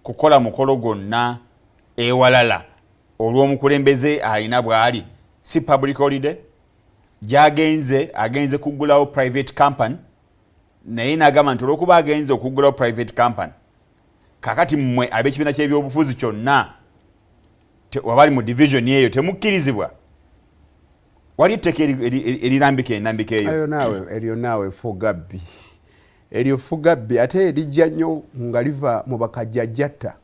kukola mukolo gonna ewalala olw'omukulembeze alina bw'ali si public holiday agenze kuggulawo private company naye n'agamba nti olw'okuba agenze okuggulawo private company kakati mmwe ab'ekibiina ky'ebyobufuzi kyonna wabali mu division eyo temukkirizibwa wali etteka erirambika enambika eyo eryo naawe fugabbi eryo fugabbi ate erijja nnyo nga liva mu bakajjajjatta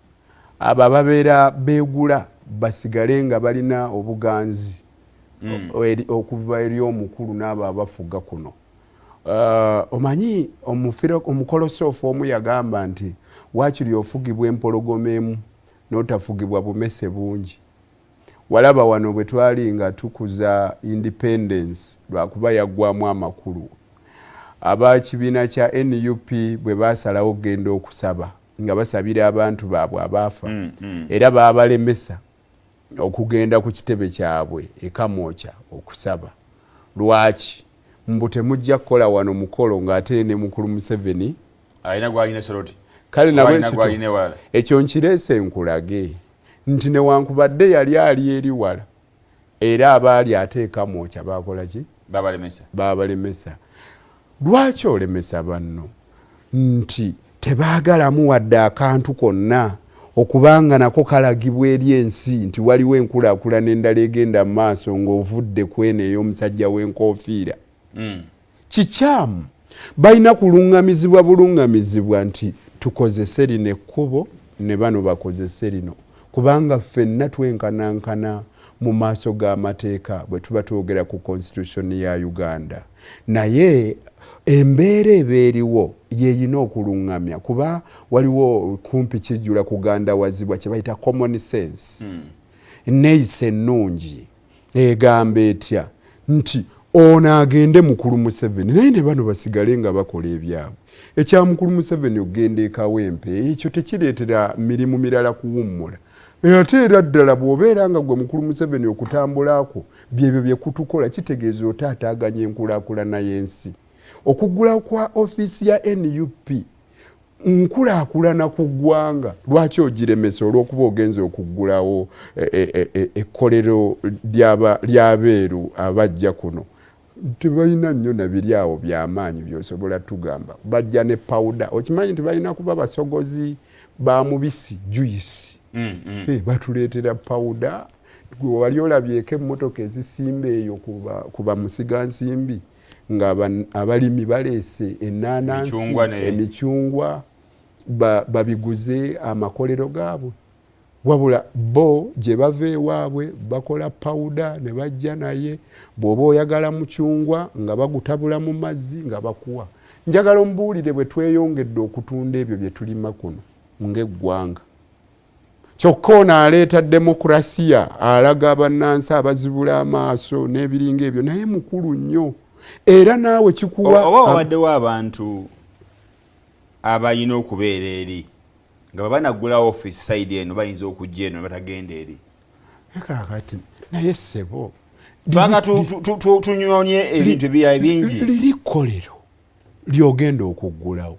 abo ababeera beegula basigale nga balina obuganzi okuva eri omukulu n'abo abafuga kuno. Omanyi omukolosoofu omu yagamba nti waakiri ofugibwa empologoma emu n'otafugibwa bumese bungi. Walaba wano bwe twali nga tukuza independence lwakuba yaggwamu amakulu. Abakibiina kya NUP bwe baasalawo genda okusaba nga basabira abantu baabwe abaafa era baabalemesa okugenda ku kitebe kyabwe ekamooca okusaba. Lwaki mbu temujja kukola wano mukolo ng'ate ne mukulu Museveni alina gwalina soroti kale nawe ekyo nkireese nkulage nti newankubadde yali ali eri wala era abaali ateeka mwoca bakola ki babalemesa. Lwaki olemesa banno nti tebaagalamu wadde akantu konna okubanga nako kalagibwa eri ensi nti waliwo enkulaakulana endala egenda mu maaso ng'ovudde kwene ey'omusajja w'enkofiira. Kikyamu balina kulungamizibwa bulungamizibwa nti tukozese lino ekkubo ne bano bakozese lino kubanga ffenna twenkanankana mu maaso g'amateeka bwe tuba twogera ku constitution ya Uganda. Naye embeera ebeeriwo yeeyina okulungamya kuba waliwo kumpi kijjula kugandawazibwa kye bayita common sense. Neeyisa ennungi egamba etya nti ono agende mukulu Museveni naye ne bano basigale nga bakola ebyabwe. Ekya mukulu Museveni ogenda ekawempe ekyo tekireetera mirimu mirala kuwummula. Ate era ddala bw'obeera nga gwe mukulu Museveni okutambulako byebyo bye kutukola kitegeeza otaataaganya enkulaakulana y'ensi. Okuggulawo kwa ofiisi ya NUP nkulaakulana ku ggwanga lwaki ogiremesa olw'okuba ogenza okuggulawo ekkolero ly'abeeru abajja kuno. Tebalina nnyo na biri awo by'amaanyi by'osobola tugamba. Bajja ne pawuda okimanyi nti balina kuba basogozi ba mubisi juice. Batuleetera pawuda wali olabyeko emmotoka ezisimba eyo kuba musigansimbi nga abalimi baleese ennaanansi emicungwa babiguze amakolero gaabwe wabula bo gye bava ewaabwe bakola pawuda ne bajja naye bw'oba oyagala mucungwa nga bagutabula mu mazzi nga bakuwa. Njagala ombuulire bwe tweyongedde okutunda ebyo bye tulima kuno ng'eggwanga. Kyokka ono aleeta demokrasiya alaga bannansi abazibula amaaso n'ebiringa ebyo naye mukulu nnyo era naawe kikuwa oba wabaddewo abantu abalina okubeera eri nga babanaggulawo ofiisi sayidi eno bayinza okujja eno batagenda eri. Kakati naye ssebo twanga tunyonye ebintu ebirala bingi liri kkolero lyogenda okuggulawo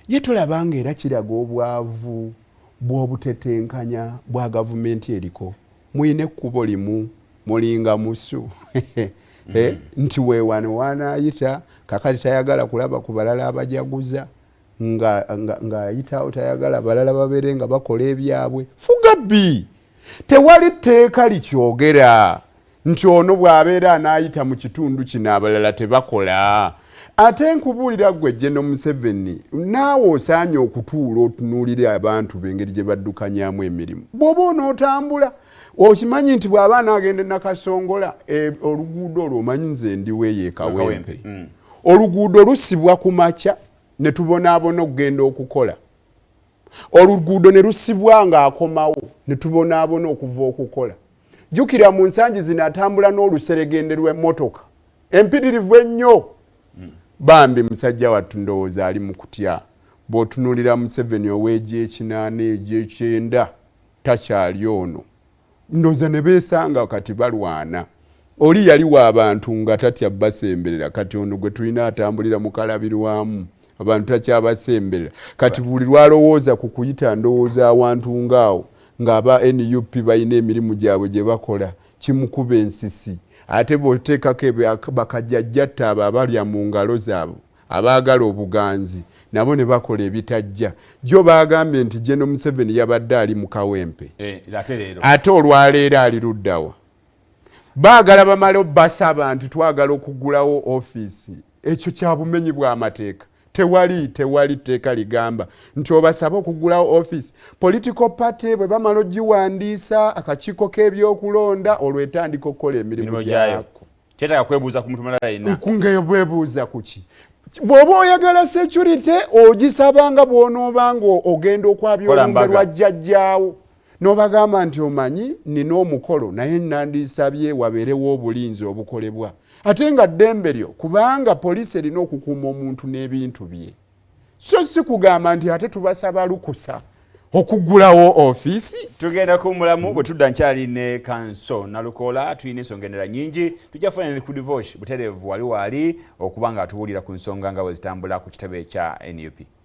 ye tulabanga era kiraga obwavu bw'obutetenkanya bwa gavumenti eriko. Muyina ekkubo limu mulinga musu nti weewano wanaayita kakati tayagala kulaba ku balala abajaguza ng'ayitawo tayagala balala babeere nga bakola ebyabwe. Fugabbi tewali tteeka likyogera nti ono bw'abeera anaayita mu kitundu kino abalala tebakola. Ate nkubuulira gwe General Museveni naawe osaanye okutuula otunuulire abantu b'engeri gye baddukanyamu emirimu. Bw'oba onootambula okimanyi nti bw'aba anaagenda Nakasongola oluguudo olwo omanyi nze ndiweeyo ekawempe. Oluguudo lusibwa ku makya ne tubonaabona okugenda okukola. Oluguudo ne lusibwa ng'akomawo ne tubonaabona okuva okukola. Jjukira mu nsangi zino atambula n'oluseregende lw'emmotoka empitirivu ennyo. Bambi musajja wattu ndowooza ali mu kutya. Bw'otunuulira Museveni ow'egy'ekinaana egy'ekyenda takyali ono. Ndowooza ne beesanga kati balwana. Oli yali wa abantu nga tatya basemberera kati ono gwe tulina atambulira mu kalabirwamu abantu takyabasemberera kati buli lwalowooza ku kuyita ndowooza awantu ngaawo ng'aba NUP balina emirimu gyabwe gye bakola kimukuba ensisi ate bw'oteekako bakajjajjatta abo abalya mu ngalo zaabwe abaagala obuganzi nabo ne bakola ebitajja jo baagambye nti General Museveni yabadde ali mu kawempe ate olwaleero ali luddawa baagala bamale basaba nti twagala okuggulawo ofiisi ekyo kya bumenyi bw'amateeka tewali tteeka ligamba nti obasaba okuggulawo ofiisi political party bwe bamala ogiwandiisa akakiiko k'ebyokulonda olwetandika okukola emirimu gyako kyetaaga kwebuuza ku muntu mulala yenna nkungeebwebuuza ku ki bw'oba oyagala security ogisabanga bw'onoobanga ogenda okwabya olumbe lwa jjajjaawo n'obagamba nti omanyi nina omukolo naye nandisabye wabeerewo obulinzi obukolebwa ate nga ddembe lyo kubanga poliisi erina okukuuma omuntu n'ebintu bye so si kugamba nti ate tubasaba lukusa okuggulawo ofiisi. Tugenda ku mulamu bwe tudda nkyali ne kanso Nalukoola tulina ensonga endala nnyingi tujja kufuna ne ku divorce butereevu wali okubanga atuwulira ku nsonga nga bwe zitambula ku kitabo ekya NUP.